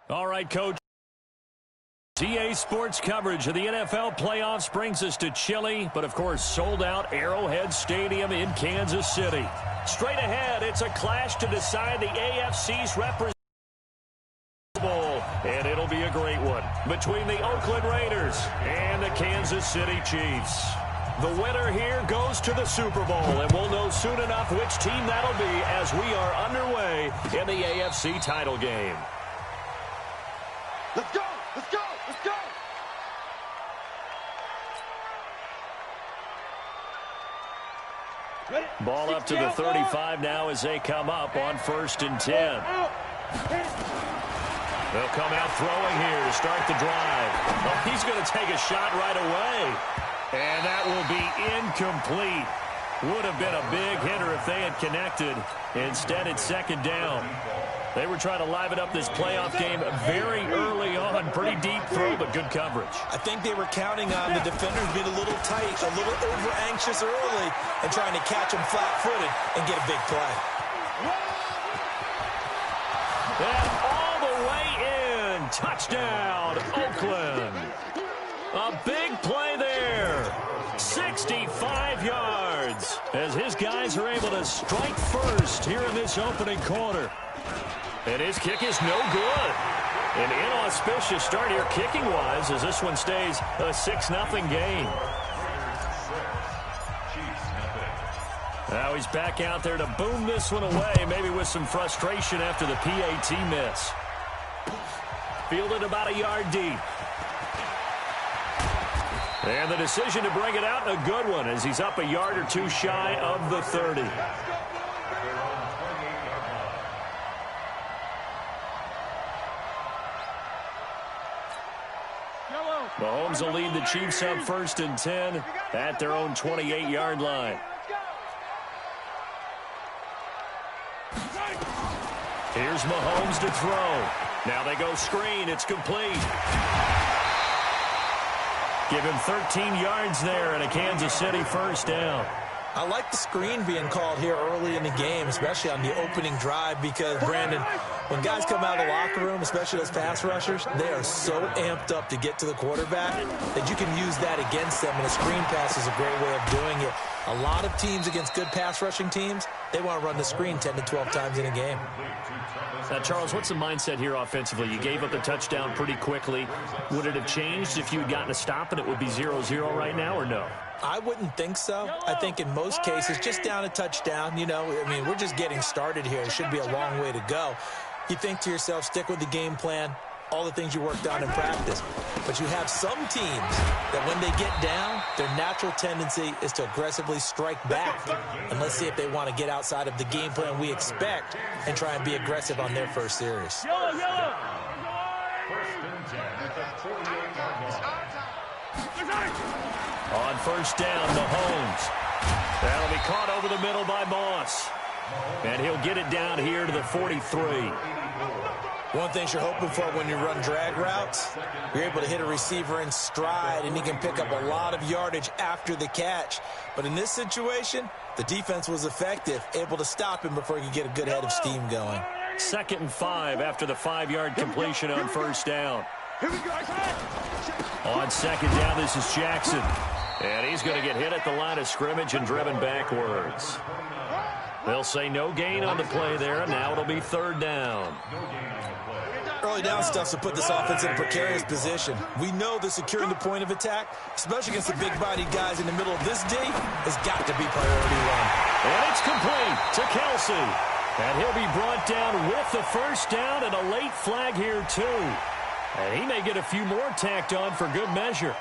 All right, Coach. EA Sports coverage of the NFL playoffs brings us to chilly, but of course sold out Arrowhead Stadium in Kansas City. Straight ahead, it's a clash to decide the AFC's representative bowl, and it'll be a great one between the Oakland Raiders and the Kansas City Chiefs. The winner here goes to the Super Bowl, and we'll know soon enough which team that'll be as we are underway in the AFC title game. Let's go! Let's go! Let's go! Ball up to the 35 now as they come up on 1st and 10. They'll come out throwing here to start the drive. Oh, he's going to take a shot right away. And that will be incomplete. Would have been a big hitter if they had connected. Instead, it's 2nd down. They were trying to liven up this playoff game very early on. Pretty deep throw, but good coverage. I think they were counting on the defenders being a little tight, a little over-anxious early, and trying to catch them flat-footed and get a big play. And all the way in. Touchdown, Oakland. A big play there. 65 yards as his guys are able to strike first here in this opening quarter. And his kick is no good. An inauspicious start here kicking-wise as this one stays a 6-0 game. Now he's back out there to boom this one away, maybe with some frustration after the PAT miss. Fielded about a yard deep. And the decision to bring it out, a good one, as he's up a yard or two shy of the 30. Mahomes will lead the Chiefs up 1st and 10 at their own 28-yard line. Here's Mahomes to throw. Now they go screen. It's complete. Give him 13 yards there and a Kansas City 1st down. I like the screen being called here early in the game, especially on the opening drive, because, Brandon, when guys come out of the locker room, especially those pass rushers, they are so amped up to get to the quarterback that you can use that against them, and a screen pass is a great way of doing it. A lot of teams against good pass rushing teams, they want to run the screen 10 to 12 times in a game. Now, Charles, what's the mindset here offensively? You gave up the touchdown pretty quickly. Would it have changed if you had gotten a stop and it would be 0-0 right now, or no? I wouldn't think so. I think in most cases, just down a touchdown, you know, I mean, we're just getting started here. It should be a long way to go. You think to yourself, stick with the game plan, all the things you worked on in practice. But you have some teams that when they get down, their natural tendency is to aggressively strike back. And let's see if they want to get outside of the game plan we expect and try and be aggressive on their first series. Yellow, yellow. On 1st down, Mahomes. That'll be caught over the middle by Moss. And he'll get it down here to the 43. One thing you're hoping for when you run drag routes, you're able to hit a receiver in stride, and he can pick up a lot of yardage after the catch. But in this situation, the defense was effective, able to stop him before he could get a good head of steam going. 2nd and 5 after the 5-yard completion on 1st down. On 2nd down, this is Jackson. And he's going to get hit at the line of scrimmage and driven backwards. They'll say no gain on the play there, and now it'll be 3rd down. Early down stuff to put this offense in a precarious position. We know that securing the point of attack, especially against the big-bodied guys in the middle of this D, has got to be priority one. And it's complete to Kelsey. And he'll be brought down with the 1st down and a late flag here, too. And he may get a few more tacked on for good measure.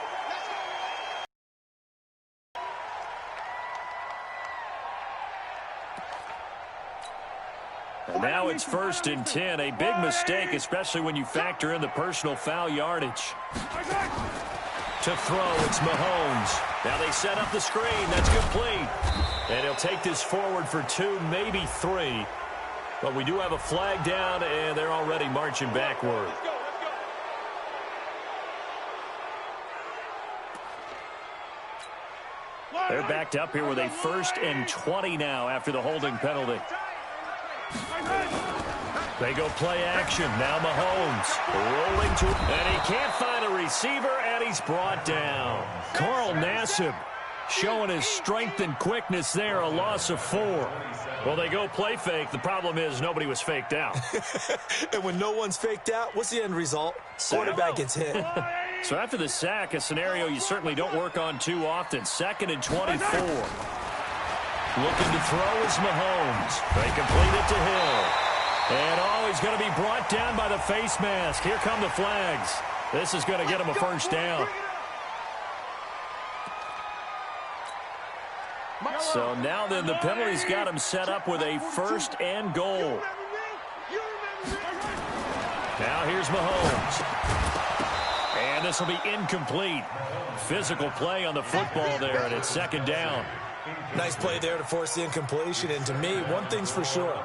And now it's 1st and 10. A big mistake, especially when you factor in the personal foul yardage. To throw, it's Mahomes. Now they set up the screen. That's complete. And he'll take this forward for 2, maybe 3. But we do have a flag down, and they're already marching backward. They're backed up here with a 1st and 20 now after the holding penalty. They go play action. Now Mahomes rolling to, and he can't find a receiver, and he's brought down. Carl Nassib showing his strength and quickness there, a loss of 4. Well, they go play fake. The problem is nobody was faked out. And when no one's faked out, what's the end result? Quarterback gets hit. So after the sack, a scenario you certainly don't work on too often. 2nd and 24. Looking to throw is Mahomes. They complete it to Hill. And, he's going to be brought down by the face mask. Here come the flags. This is going to get him a first down. So now then the penalty's got him set up with a 1st and goal. Now here's Mahomes. And this will be incomplete. Physical play on the football there, and it's 2nd down. Nice play there to force the incompletion. And to me, one thing's for sure.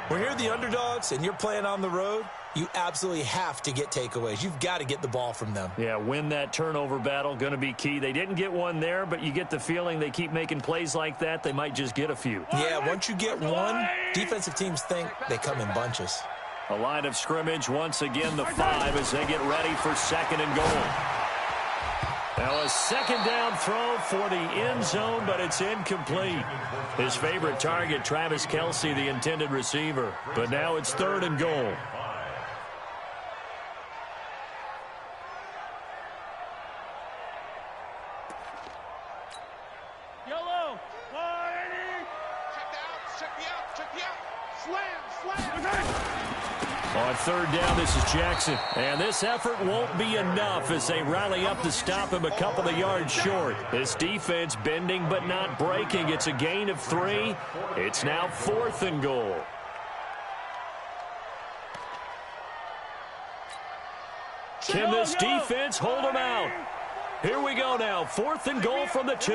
When you're the underdogs and you're playing on the road, you absolutely have to get takeaways. You've got to get the ball from them. Yeah, win that turnover battle, going to be key. They didn't get one there, but you get the feeling they keep making plays like that, they might just get a few. Yeah, once you get one, defensive teams think they come in bunches. A line of scrimmage, once again the 5 as they get ready for 2nd and goal. Now a 2nd down throw for the end zone, but it's incomplete. His favorite target, Travis Kelce, the intended receiver. But now it's 3rd and goal. Yellow. Check the out. Slam. On 3rd down, this is Jackson. And this effort won't be enough as they rally up to stop him a couple of yards short. This defense bending but not breaking. It's a gain of 3. It's now 4th and goal. Can this defense hold him out? Here we go now. 4th and goal from the 2.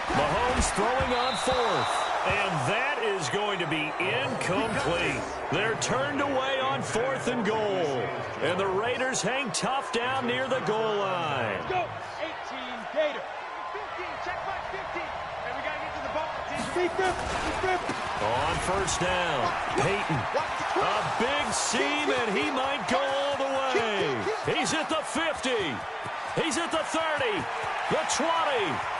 Mahomes throwing on 4th. And that is going to be incomplete. They're turned away on 4th and goal. And the Raiders hang tough down near the goal line. Go. 18 Gator. 15. Check back 15. And we got to get to the ball. On 1st down, Peyton. A big seam, and he might go all the way. He's at the 50. He's at the 30. The 20.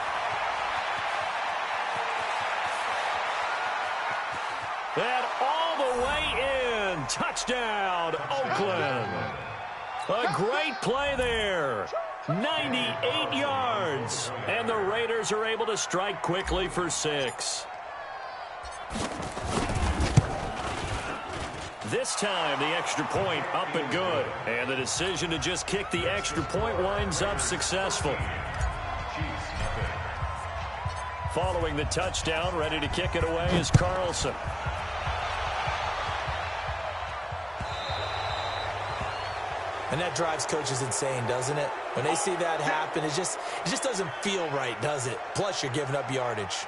And all the way in. Touchdown, Oakland. A great play there. 98 yards. And the Raiders are able to strike quickly for 6. This time, the extra point up and good. And the decision to just kick the extra point winds up successful. Following the touchdown, ready to kick it away is Carlson. And that drives coaches insane, doesn't it? When they see that happen, it just doesn't feel right, does it? Plus, you're giving up yardage.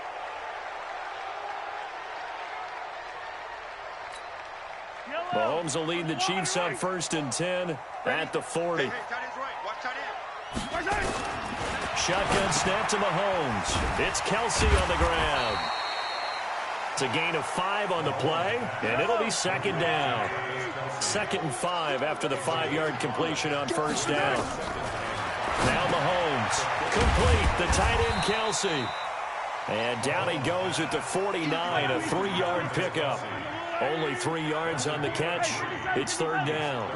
Mahomes will lead the Chiefs on 1st and 10 at the 40. Shotgun snap to Mahomes. It's Kelce on the ground. It's a gain of 5 on the play, and it'll be 2nd down. 2nd and 5 after the 5-yard completion on 1st down. Now Mahomes, complete, the tight end Kelce. And down he goes at the 49, a 3-yard pickup. Only 3 yards on the catch. It's 3rd down.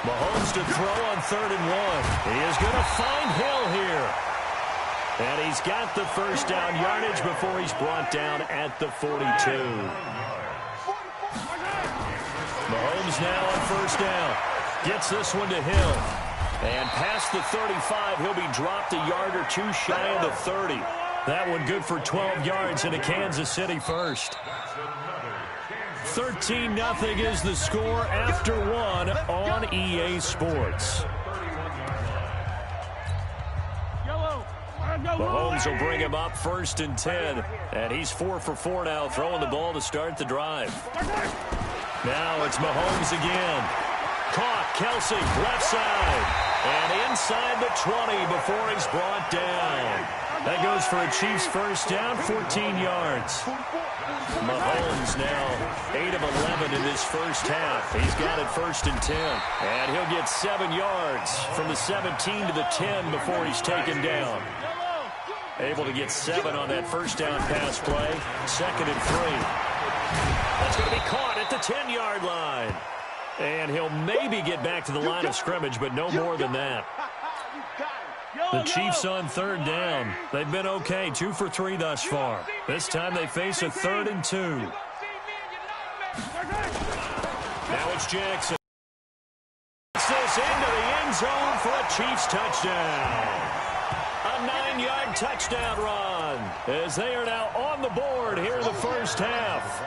Mahomes to throw on 3rd and 1. He is going to find Hill here. And he's got the first down yardage before he's brought down at the 42. Mahomes now on 1st down. Gets this one to Hill. And past the 35, he'll be dropped a yard or 2 shy of the 30. That one good for 12 yards into Kansas City first. 13-0 is the score after 1 on EA Sports. Mahomes will bring him up 1st and 10. And he's 4 for 4 now, throwing the ball to start the drive. Now it's Mahomes again. Caught, Kelce, left side. And inside the 20 before he's brought down. That goes for a Chiefs first down, 14 yards. Mahomes now 8 of 11 in this first half. He's got it 1st and 10. And he'll get 7 yards from the 17 to the 10 before he's taken down. Able to get 7 on that first down pass play. 2nd and 3. That's going to be caught at the 10-yard line. And he'll maybe get back to the line of scrimmage, but no more than that. The Chiefs on 3rd down. They've been okay, 2 for 3 thus far. This time they face a 3rd and 2. Now it's Jackson. Gets this into the end zone for a Chiefs touchdown. A 9-yard touchdown run as they are now on the board here in the first half.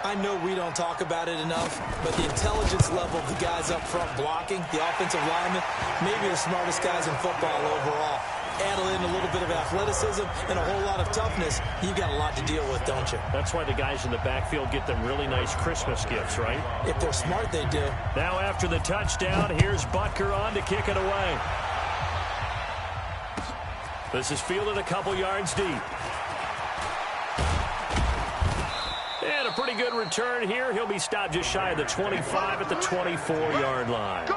I know we don't talk about it enough, but the intelligence level of the guys up front blocking, the offensive linemen, maybe the smartest guys in football overall. Add in a little bit of athleticism and a whole lot of toughness. You've got a lot to deal with, don't you? That's why the guys in the backfield get them really nice Christmas gifts, right? If they're smart, they do. Now after the touchdown, here's Butker on to kick it away. This is fielded a couple yards deep. And a pretty good return here. He'll be stopped just shy of the 25 at the 24-yard line.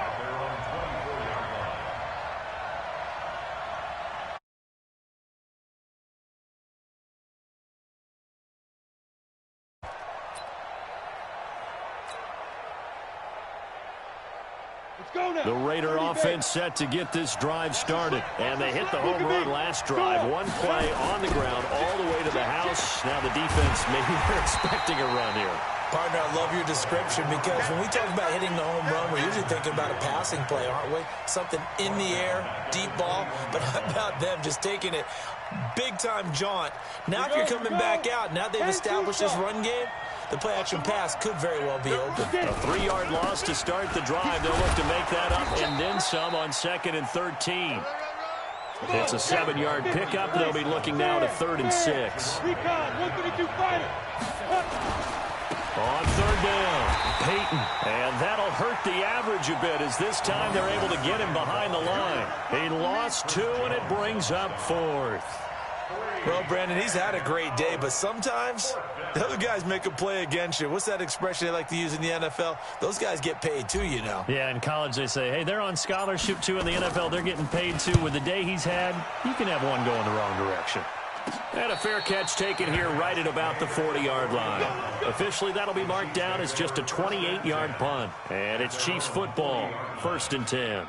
The Raider offense set to get this drive started. And they hit the home run last drive. One play on the ground all the way to the house. Now the defense, maybe they're expecting a run here. Partner, I love your description because when we talk about hitting the home run, we're usually thinking about a passing play, aren't we? Something in the air, deep ball. But how about them just taking it big-time jaunt? Now if you're coming back out, now they've established this run game, the play-action pass could very well be open. A 3-yard loss to start the drive. They'll look to make that up and then some on 2nd and 13. It's a 7-yard pickup. They'll be looking now to 3rd and 6. On 3rd down, Peyton. And that'll hurt the average a bit as this time they're able to get him behind the line. He lost 2, and it brings up 4th. Well, Brandon, he's had a great day, but sometimes the other guys make a play against you. What's that expression they like to use in the NFL? Those guys get paid too, you know. Yeah, in college they say, hey, they're on scholarship too. In the NFL, they're getting paid too. With the day he's had, you can have one going the wrong direction. And a fair catch taken here right at about the 40-yard line. Officially, that'll be marked down as just a 28-yard punt. And it's Chiefs football, 1st and 10.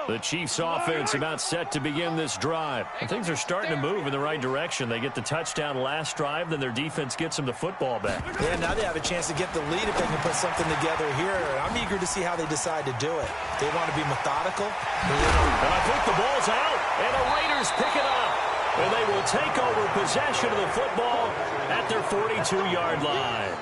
The Chiefs offense about set to begin this drive. And things are starting to move in the right direction. They get the touchdown last drive, then their defense gets them the football back. Yeah, now they have a chance to get the lead if they can put something together here. I'm eager to see how they decide to do it. They want to be methodical. And I think the ball's out, and the Raiders pick it up. And they will take over possession of the football at their 42-yard line.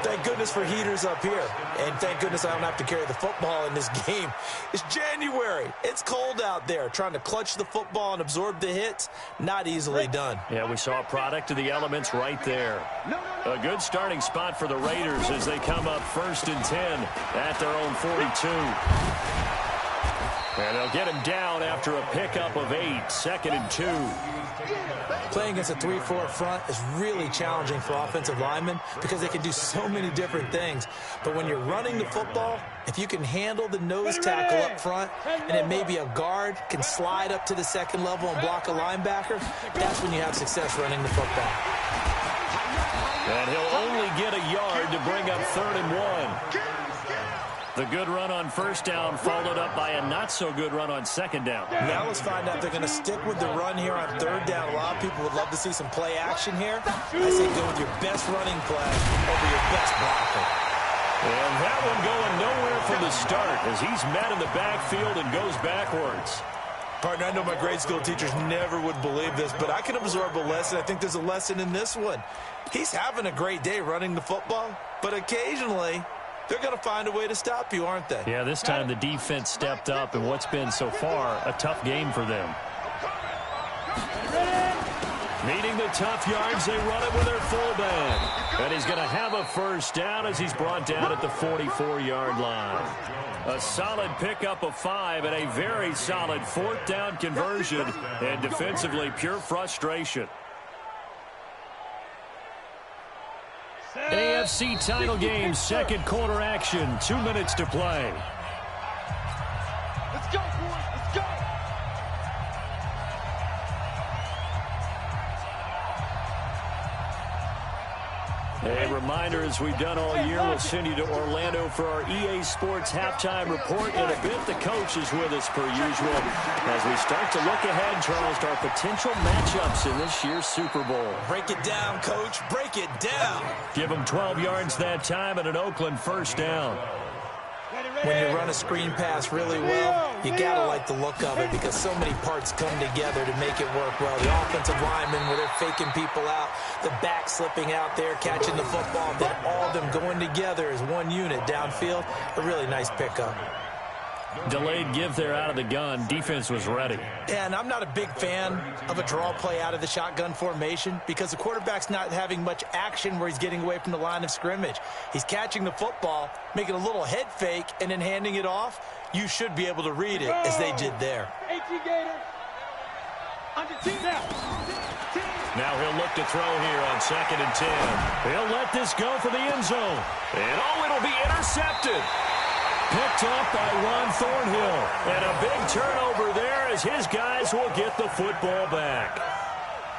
Thank goodness for heaters up here. And thank goodness I don't have to carry the football in this game. It's January. It's cold out there. Trying to clutch the football and absorb the hits, not easily done. Yeah, we saw a product of the elements right there. A good starting spot for the Raiders as they come up 1st and 10 at their own 42. And they'll get him down after a pickup of 8, 2nd and 2. Playing against a 3-4 front is really challenging for offensive linemen because they can do so many different things. But when you're running the football, if you can handle the nose tackle up front and then maybe a guard can slide up to the 2nd level and block a linebacker, that's when you have success running the football. And he'll only get a yard to bring up 3rd and 1. The good run on 1st down followed up by a not-so-good run on 2nd down. Now let's find out if they're going to stick with the run here on 3rd down. A lot of people would love to see some play action here. I say go with your best running play over your best blocker. And that one going nowhere from the start as he's met in the backfield and goes backwards. Partner, I know my grade school teachers never would believe this, but I can absorb a lesson. I think there's a lesson in this one. He's having a great day running the football, but occasionally they're going to find a way to stop you, aren't they? Yeah, this time the defense stepped up in what's been so far a tough game for them. Needing the tough yards, they run it with their fullback. And he's going to have a first down as he's brought down at the 44-yard line. A solid pickup of 5 and a very solid 4th down conversion, and defensively pure frustration. AFC title game, second quarter action, 2 minutes to play. Let's go, boys. Let's go. A reminder, as we've done all year, we'll send you to Orlando for our EA Sports halftime report in a bit. The coach is with us per usual as we start to look ahead, Charles, to our potential matchups in this year's Super Bowl. Break it down, Coach. Break it down. Give them 12 yards that time and an Oakland first down. When you run a screen pass really well, you got to like the look of it because so many parts come together to make it work well. The offensive linemen, where they're faking people out, the back slipping out there, catching the football, then all of them going together as one unit downfield. A really nice pickup. Delayed give there out of the gun. Defense was ready. And I'm not a big fan of a draw play out of the shotgun formation because the quarterback's not having much action where he's getting away from the line of scrimmage. He's catching the football, making a little head fake, and then handing it off. You should be able to read it as they did there. Now he'll look to throw here on 2nd and 10. He'll let this go for the end zone. And it'll be intercepted. Picked up by Ron Thornhill. And a big turnover there as his guys will get the football back.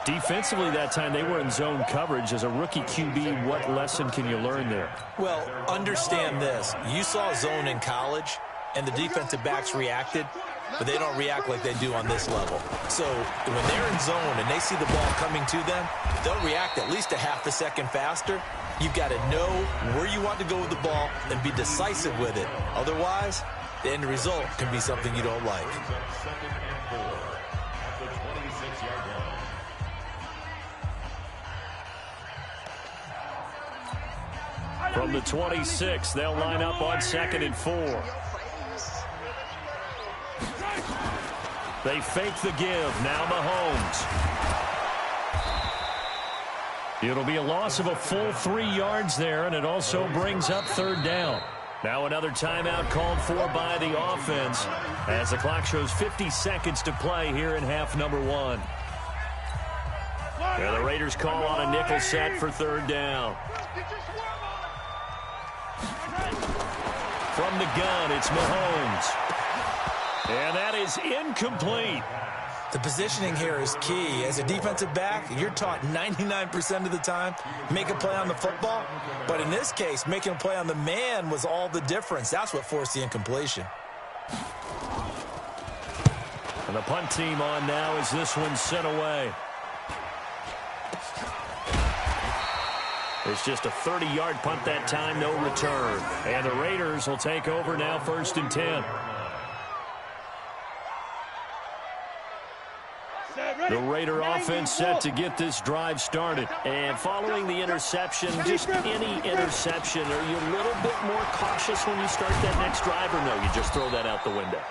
Defensively that time, they were in zone coverage. As a rookie QB, what lesson can you learn there? Well, understand this. You saw zone in college, and the defensive backs reacted, but they don't react like they do on this level. So when they're in zone and they see the ball coming to them, they'll react at least a half a second faster. You've got to know where you want to go with the ball and be decisive with it. Otherwise, the end result can be something you don't like. From the 26, they'll line up on 2nd and 4. They fake the give. Now Mahomes. It'll be a loss of a full 3 yards there, and it also brings up 3rd down. Now another timeout called for by the offense as the clock shows 50 seconds to play here in half number 1. And the Raiders call on a nickel set for 3rd down. From the gun, it's Mahomes. And that is incomplete. The positioning here is key. As a defensive back, you're taught 99% of the time, make a play on the football. But in this case, making a play on the man was all the difference. That's what forced the incompletion. And the punt team on now as this one's sent away. It's just a 30-yard punt that time, no return. And the Raiders will take over now 1st and 10. The Raider offense set to get this drive started. And following the interception, just any interception, are you a little bit more cautious when you start that next drive, or no, you just throw that out the window?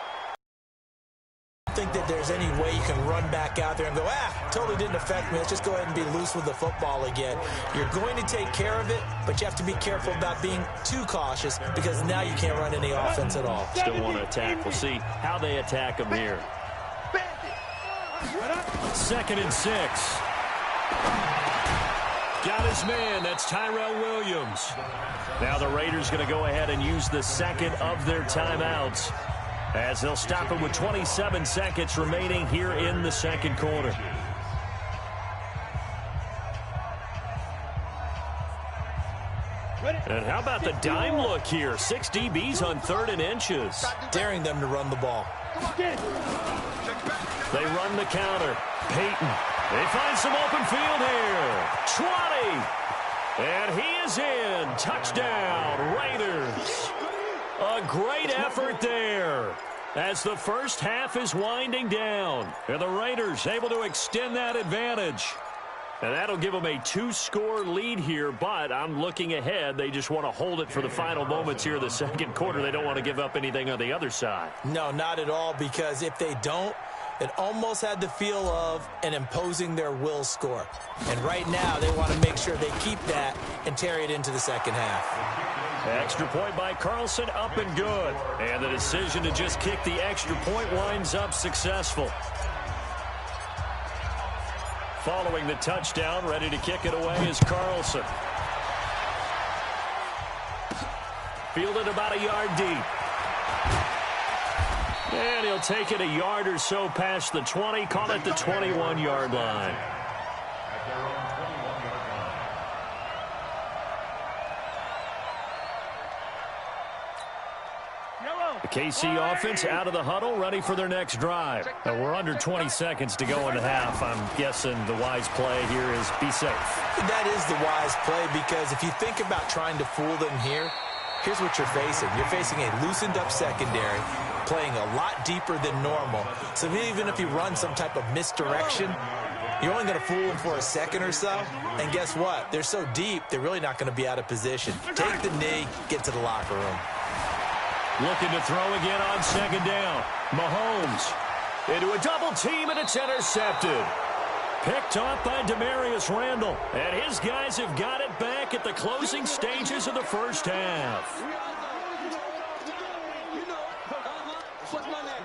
I don't think that there's any way you can run back out there and go, totally didn't affect me. Let's just go ahead and be loose with the football again. You're going to take care of it, but you have to be careful about being too cautious because now you can't run any offense at all. Still want to attack. We'll see how they attack them here. 2nd and 6. Got his man. That's Tyrell Williams. Now the Raiders going to go ahead and use the second of their timeouts as they'll stop him with 27 seconds remaining here in the second quarter. And how about the dime look here? 6 DBs on 3rd and inches. Daring them to run the ball. They run the counter. Peyton. They find some open field here. 20. And he is in. Touchdown, Raiders. A great effort there as the first half is winding down. And the Raiders able to extend that advantage. And that'll give them a 2-score lead here, but I'm looking ahead. They just want to hold it for the final moments here of the second quarter. They don't want to give up anything on the other side. No, not at all, because if they don't, It almost had the feel of an imposing their will score. And right now, they want to make sure they keep that and carry it into the second half. Extra point by Carlson, up and good. And the decision to just kick the extra point winds up successful. Following the touchdown, ready to kick it away is Carlson. Fielded about a yard deep. And he'll take it a yard or so past the 20, call it the 21-yard line. The KC offense out of the huddle, ready for their next drive. We're under 20 seconds to go in the half. I'm guessing the wise play here is be safe. That is the wise play, because if you think about trying to fool them here, here's what you're facing. You're facing a loosened up secondary, playing a lot deeper than normal. So even if you run some type of misdirection, you're only going to fool them for a second or so. And guess what? They're so deep, they're really not going to be out of position. Take the knee, get to the locker room. Looking to throw again on second down. Mahomes into a double team, and it's intercepted. Picked off by Demarius Randall. And his guys have got it back at the closing stages of the first half.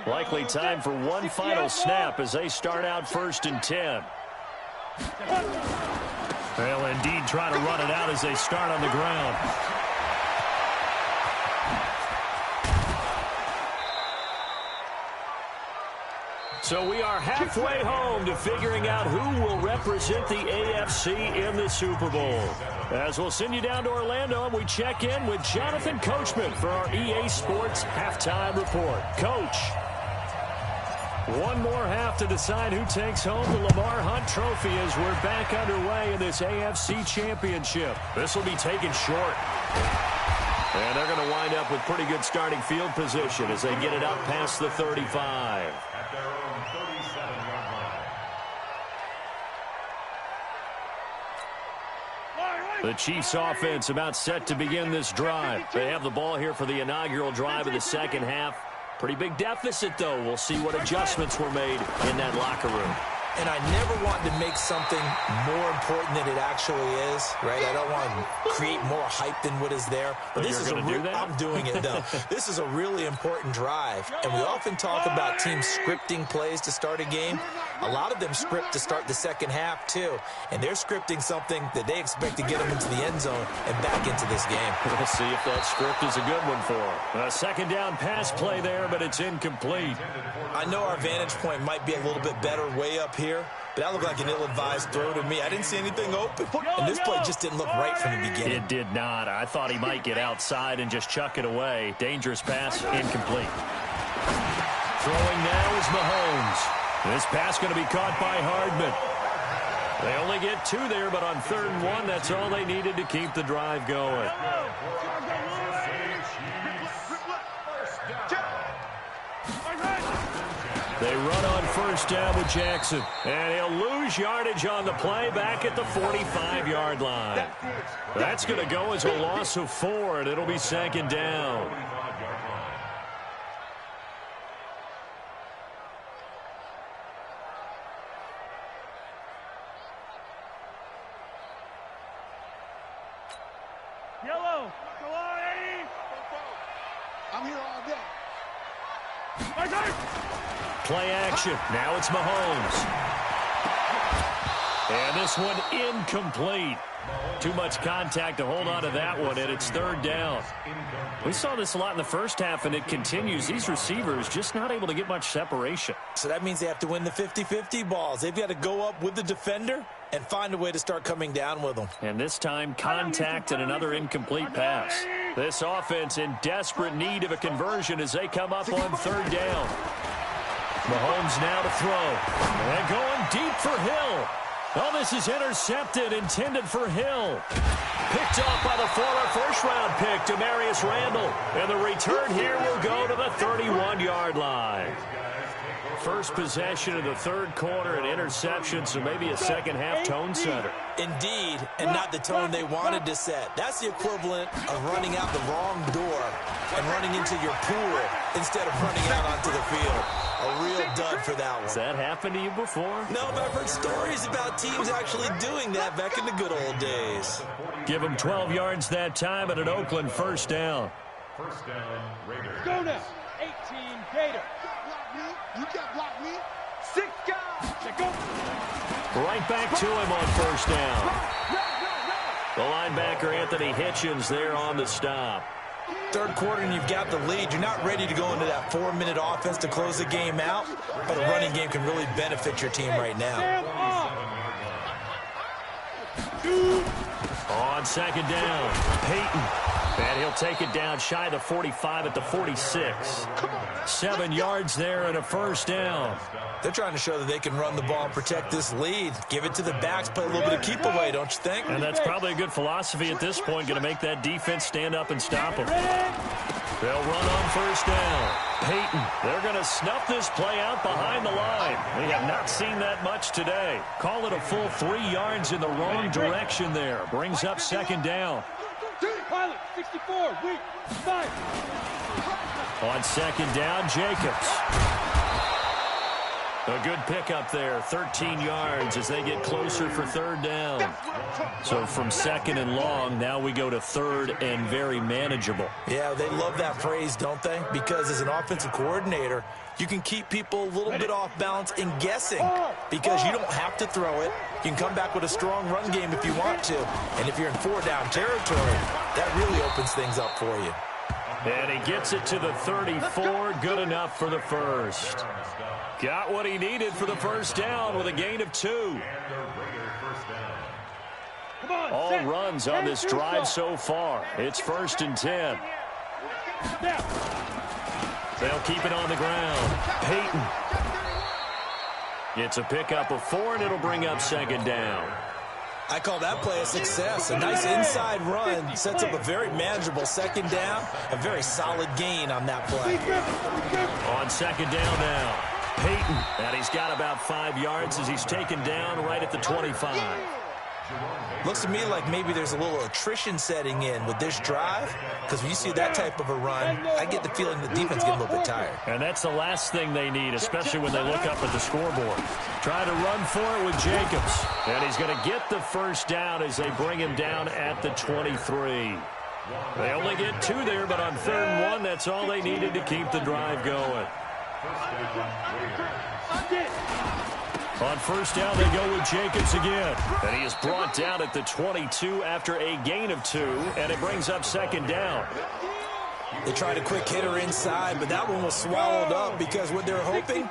Likely time for one final snap as they start out 1st and 10. They'll indeed try to run it out as they start on the ground. So we are halfway home to figuring out who will represent the AFC in the Super Bowl. As we'll send you down to Orlando, and we check in with Jonathan Coachman for our EA Sports Halftime Report. Coach, one more half to decide who takes home the Lamar Hunt Trophy as we're back underway in this AFC Championship. This will be taken short. And they're going to wind up with pretty good starting field position as they get it out past the 35. The Chiefs offense about set to begin this drive. They have the ball here for the inaugural drive of the second half. Pretty big deficit, though. We'll see what adjustments were made in that locker room. And I never want to make something more important than it actually is, right? I don't want to create more hype than what is there. But this is I'm doing it, though. This is a really important drive. And we often talk about teams scripting plays to start a game. A lot of them script to start the second half, too. And they're scripting something that they expect to get them into the end zone and back into this game. We'll see if that script is a good one for them. A second down pass play there, but it's incomplete. I know our vantage point might be a little bit better way up here, but that looked like an ill-advised throw to me. I didn't see anything open. And this play just didn't look right from the beginning. It did not. I thought he might get outside and just chuck it away. Dangerous pass, incomplete. Throwing now is Mahomes. This pass going to be caught by Hardman. They only get 2 there, but on 3rd and 1, that's all they needed to keep the drive going. They run on 1st down with Jackson. And he'll lose yardage on the play back at the 45-yard line. That's going to go as a loss of 4, and it'll be 2nd down. Yellow. Go on, Eddie. I'm here all day. Play action. Now it's Mahomes. And this one incomplete. Too much contact to hold on to that one, and it's 3rd down. We saw this a lot in the first half, and it continues. These receivers just not able to get much separation. So that means they have to win the 50-50 balls. They've got to go up with the defender and find a way to start coming down with them. And this time, contact and another incomplete pass. This offense in desperate need of a conversion as they come up on 3rd down. Mahomes now to throw. And going deep for Hill. Oh, this is intercepted, intended for Hill. Picked off by the former first-round pick, Demarius Randall. And the return here will go to the 31-yard line. First possession of the 3rd quarter, an interception, so maybe a second-half tone setter. Indeed, and not the tone they wanted to set. That's the equivalent of running out the wrong door and running into your pool instead of running out onto the field. A real dud for that one. Has that happened to you before? No, but I've heard stories about teams actually doing that back in the good old days. Give them 12 yards that time and an Oakland first down. First down, Raiders. Go now. 18 Gator. You got blocked me. 6 guys. Check up. Right back to him on first down. The linebacker, Anthony Hitchens, there on the stop. Third quarter and you've got the lead. You're not ready to go into that 4-minute offense to close the game out, but a running game can really benefit your team right now. On second down, Peyton. And he'll take it down shy of the 45 at the 46. 7 yards there and a first down. They're trying to show that they can run the ball and protect this lead. Give it to the backs, play a little bit of keep away, don't you think? And that's probably a good philosophy at this point, going to make that defense stand up and stop them. They'll run on first down. Peyton, they're going to snuff this play out behind the line. We have not seen that much today. Call it a full 3 yards in the wrong direction there. Brings up second down. Pilot, 64, weak, 5. On second down, Jacobs. A good pickup there, 13 yards as they get closer for third down. So from second and long, now we go to third and very manageable. Yeah, they love that phrase, don't they? Because as an offensive coordinator, you can keep people a little bit off balance and guessing because you don't have to throw it. You can come back with a strong run game if you want to. And if you're in 4-down territory, that really opens things up for you. And he gets it to the 34, good enough for the first. Got what he needed for the first down with a gain of 2. All runs on this drive so far. It's 1st and 10. They'll keep it on the ground. Peyton. It's a pickup of 4, and it'll bring up second down. I call that play a success. A nice inside run sets up a very manageable second down. A very solid gain on that play. On second down now, Peyton. And he's got about 5 yards as he's taken down right at the 25. Looks to me like maybe there's a little attrition setting in with this drive, because when you see that type of a run, I get the feeling the defense getting a little bit tired. And that's the last thing they need, especially when they look up at the scoreboard. Try to run for it with Jacobs. And he's going to get the first down as they bring him down at the 23. They only get 2 there, but on 3rd and 1, that's all they needed to keep the drive going. On first down, they go with Jacobs again. And he is brought down at the 22 after a gain of 2, and it brings up second down. They tried a quick hitter inside, but that one was swallowed up because what they're hoping,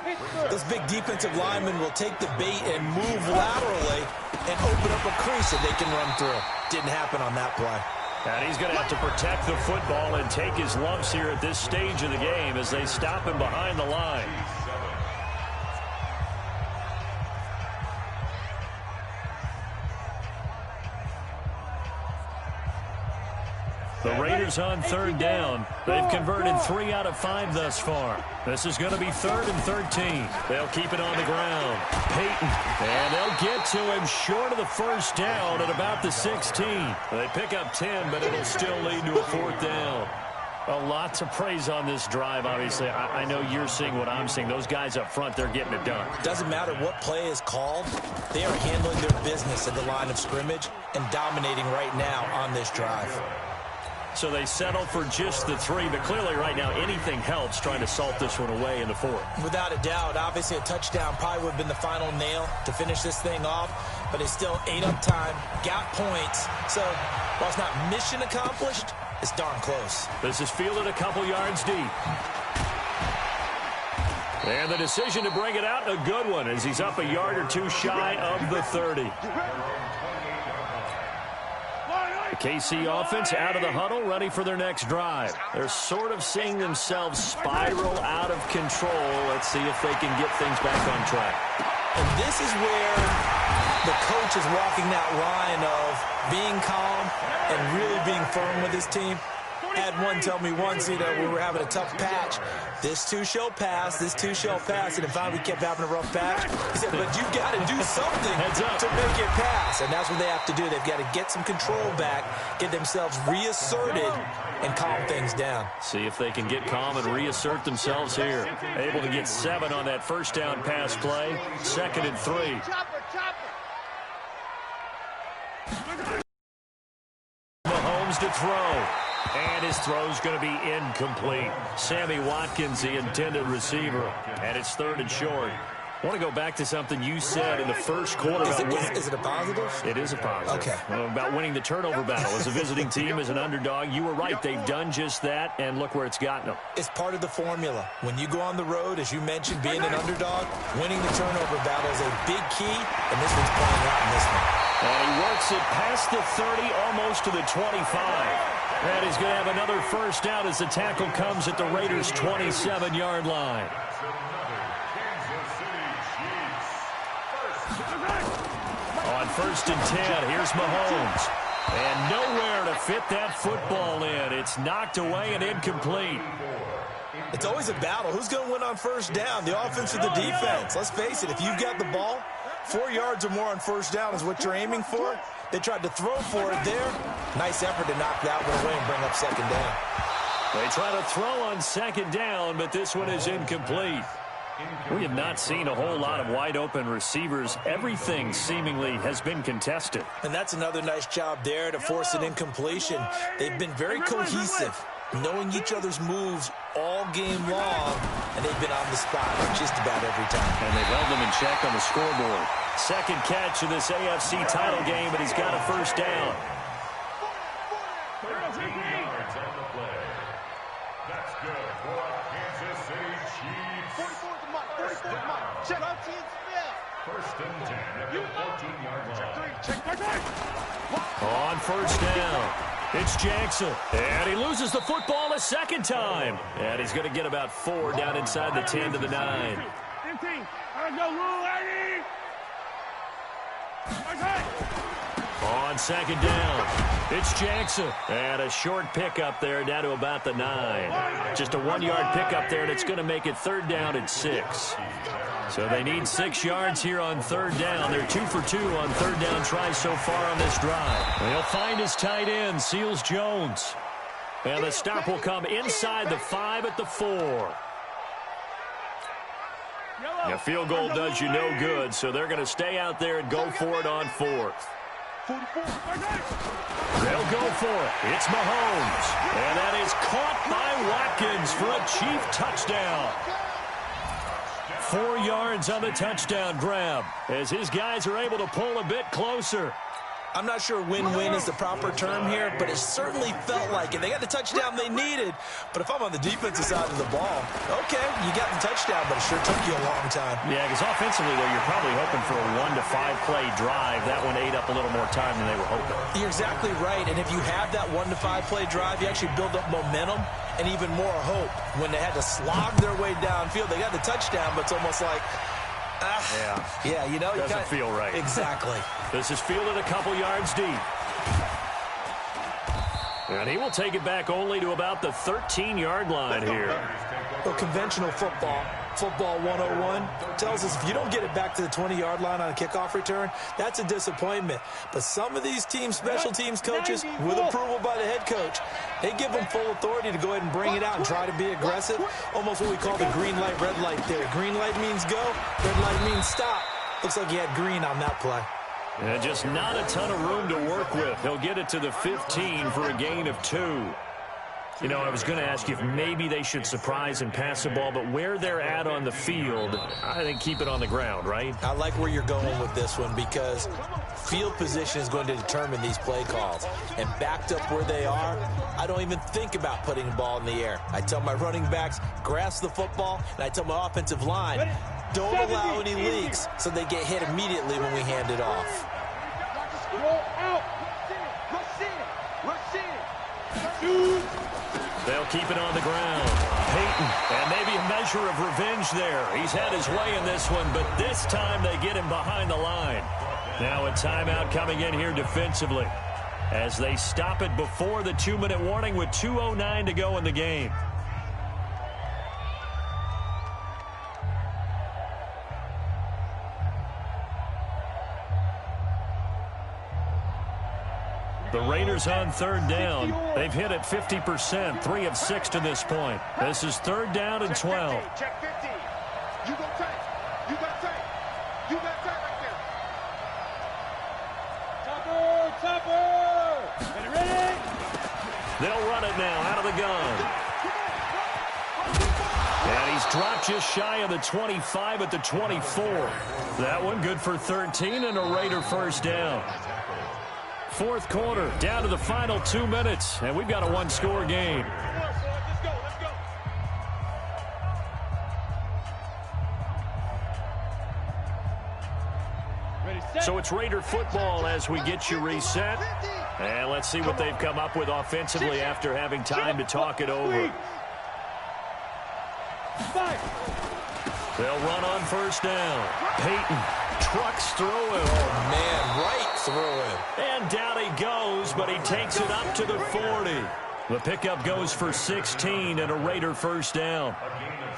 those big defensive linemen will take the bait and move laterally and open up a crease that they can run through. Didn't happen on that play. And he's going to have to protect the football and take his lumps here at this stage of the game as they stop him behind the line. The Raiders on 3rd down. They've converted 3 out of 5 thus far. This is going to be 3rd and 13. They'll keep it on the ground. Peyton. And they'll get to him short of the first down at about the 16. They pick up 10, but it'll still lead to a 4th down. A lot to praise on this drive, obviously. I know you're seeing what I'm seeing. Those guys up front, they're getting it done. Doesn't matter what play is called. They are handling their business at the line of scrimmage and dominating right now on this drive. So they settle for just the 3, but clearly right now anything helps trying to salt this one away in the 4th. Without a doubt, obviously a touchdown probably would have been the final nail to finish this thing off, but it's still ate up time, got points. So while it's not mission accomplished, it's darn close. This is fielded a couple yards deep. And the decision to bring it out, a good one, as he's up a yard or 2 shy of the 30. KC offense out of the huddle, ready for their next drive. They're sort of seeing themselves spiral out of control. Let's see if they can get things back on track. And this is where the coach is walking that line of being calm and really being firm with his team. Had one tell me once, we were having a tough patch. This too shall pass. This too shall pass. And if we kept having a rough patch, he said, but you've got to do something to make it pass. And that's what they have to do. They've got to get some control back, get themselves reasserted, and calm things down. See if they can get calm and reassert themselves here. Able to get 7 on that first down pass play. 2nd and 3. Mahomes to throw. And his throw's going to be incomplete. Sammy Watkins, the intended receiver. And it's 3rd and short. I want to go back to something you said in the first quarter. Is it a positive? It is a positive. Okay. About winning the turnover battle. As a visiting team, as an underdog, you were right. They've done just that, and look where it's gotten them. It's part of the formula. When you go on the road, as you mentioned, being an underdog, winning the turnover battle is a big key, and this one's playing out in this one. And he works it past the 30, almost to the 25. And he's going to have another first down as the tackle comes at the Raiders' 27-yard line. On 1st and 10, here's Mahomes. And nowhere to fit that football in. It's knocked away and incomplete. It's always a battle. Who's going to win on first down, the offense or the defense? Let's face it, if you've got the ball, 4 yards or more on first down is what you're aiming for. They tried to throw for it there. Nice effort to knock that one away and bring up 2nd down. They try to throw on 2nd down, but this one is incomplete. We have not seen a whole lot of wide-open receivers. Everything seemingly has been contested. And that's another nice job there to force an incompletion. They've been very cohesive, knowing each other's moves all game long, and they've been on the spot just about every time. And they've held them in check on the scoreboard. 2nd catch in this AFC title game, and he's got a first down. That's good for Kansas City Chiefs. 1st and 10 at the 14-yard line. On first down, it's Jackson. And he loses the football a 2nd time. And he's going to get about 4 down inside the 10 to the 9. On 2nd down, it's Jackson. And a short pickup there down to about the 9. Just a 1-yard pickup there, and it's going to make it 3rd down and 6. So they need 6 yards here on 3rd down. They're 2 for 2 on 3rd down tries so far on this drive. They'll find his tight end, Seals Jones. And the stop will come inside the 5 at the 4. A field goal does you no good, so they're going to stay out there and go for it on 4th. They'll go for it. It's Mahomes. And that is caught by Watkins for a Chief touchdown. 4 yards on the touchdown grab as his guys are able to pull a bit closer. I'm not sure win-win is the proper term here, but it certainly felt like it. They got the touchdown they needed, but if I'm on the defensive side of the ball, okay, you got the touchdown, but it sure took you a long time. Yeah, because offensively, though, you're probably hoping for a 1 to 5 play drive. That one ate up a little more time than they were hoping. You're exactly right, and if you have that 1 to 5 play drive, you actually build up momentum and even more hope. When they had to slog their way downfield, they got the touchdown, but it's almost like, yeah, you know, doesn't feel right. Exactly. This is fielded a couple yards deep. And he will take it back only to about the 13-yard line here. Well, conventional football 101, tells us if you don't get it back to the 20-yard line on a kickoff return, that's a disappointment. But some of these teams, special teams coaches, with approval by the head coach, they give them full authority to go ahead and bring it out and try to be aggressive. Almost what we call the green light, red light theory. Green light means go, red light means stop. Looks like he had green on that play. And just not a ton of room to work with. He'll get it to the 15 for a gain of 2. You know, I was going to ask you if maybe they should surprise and pass the ball, but where they're at on the field, I think keep it on the ground, right? I like where you're going with this one because field position is going to determine these play calls. And backed up where they are, I don't even think about putting the ball in the air. I tell my running backs, grasp the football, and I tell my offensive line, don't allow any leaks so they get hit immediately when we hand it off. They'll keep it on the ground. Peyton, and maybe a measure of revenge there. He's had his way in this one, but this time they get him behind the line. Now a timeout coming in here defensively. as they stop it before the 2-minute warning with 2:09 to go in the game. The Raiders on third down. They've hit it 50%, 3 of 6 to this point. This is third down and 12. Check 50. You go tight. You got tight. You got tight right there. Topper. Get ready. They'll run it now out of the gun. And he's dropped just shy of the 25 at the 24. That one good for 13 and a Raider first down. Fourth quarter, down to the final 2 minutes, and we've got a one-score game. Let's go. Ready, set. So it's Raider football as we get you reset. And let's see what they've come up with offensively after having time to talk it over. They'll run on first down. Peyton trucks through him. Oh, man, right through him. And down he goes, but he takes it up to the 40. The pickup goes for 16 and a Raider first down.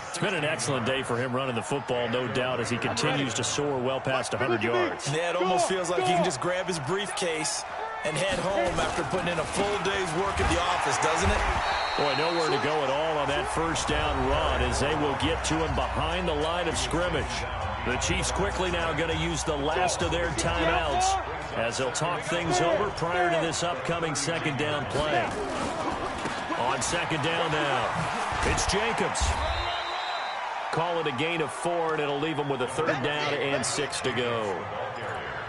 It's been an excellent day for him running the football, no doubt, as he continues to soar well past 100 yards. Yeah, it almost feels like he can just grab his briefcase and head home after putting in a full day's work at the office, doesn't it? Boy, nowhere to go at all on that first down run as they will get to him behind the line of scrimmage. The Chiefs quickly now going to use the last of their timeouts as they'll talk things over prior to this upcoming second down play. On second down now, it's Jacobs. Call it a gain of 4, and it'll leave them with a third down and 6 to go.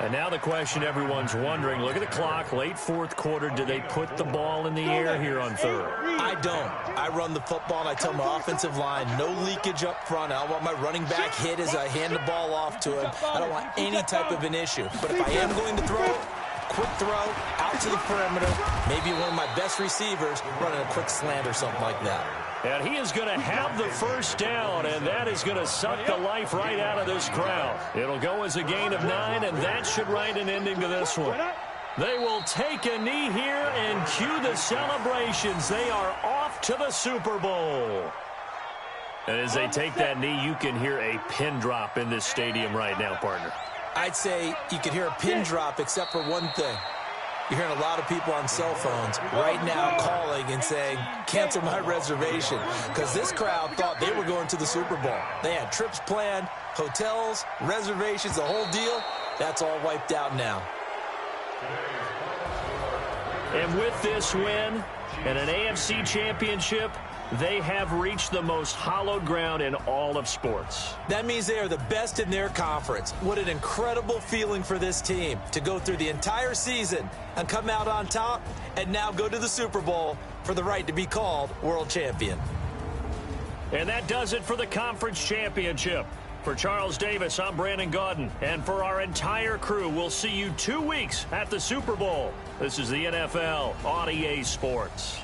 And now the question everyone's wondering, look at the clock, late fourth quarter, do they put the ball in the air here on third? I don't. I run the football, and I tell my offensive line, no leakage up front. I don't want my running back hit as I hand the ball off to him. I don't want any type of an issue. But if I am going to throw it, quick throw, out to the perimeter, maybe one of my best receivers running a quick slant or something like that. And he is going to have the first down, and that is going to suck the life right out of this crowd. It'll go as a gain of 9, and that should write an ending to this one. They will take a knee here and cue the celebrations. They are off to the Super Bowl. And as they take that knee, you can hear a pin drop in this stadium right now, partner. I'd say you could hear a pin drop except for one thing. You're hearing a lot of people on cell phones right now calling and saying, cancel my reservation, because this crowd thought they were going to the Super Bowl. They had trips planned, hotels, reservations, the whole deal. That's all wiped out now. And with this win and an AFC championship, they have reached the most hallowed ground in all of sports. That means they are the best in their conference. What an incredible feeling for this team to go through the entire season and come out on top and now go to the Super Bowl for the right to be called world champion. And that does it for the conference championship. For Charles Davis, I'm Brandon Gaudin. And for our entire crew, we'll see you 2 weeks at the Super Bowl. This is the NFL on EA Sports.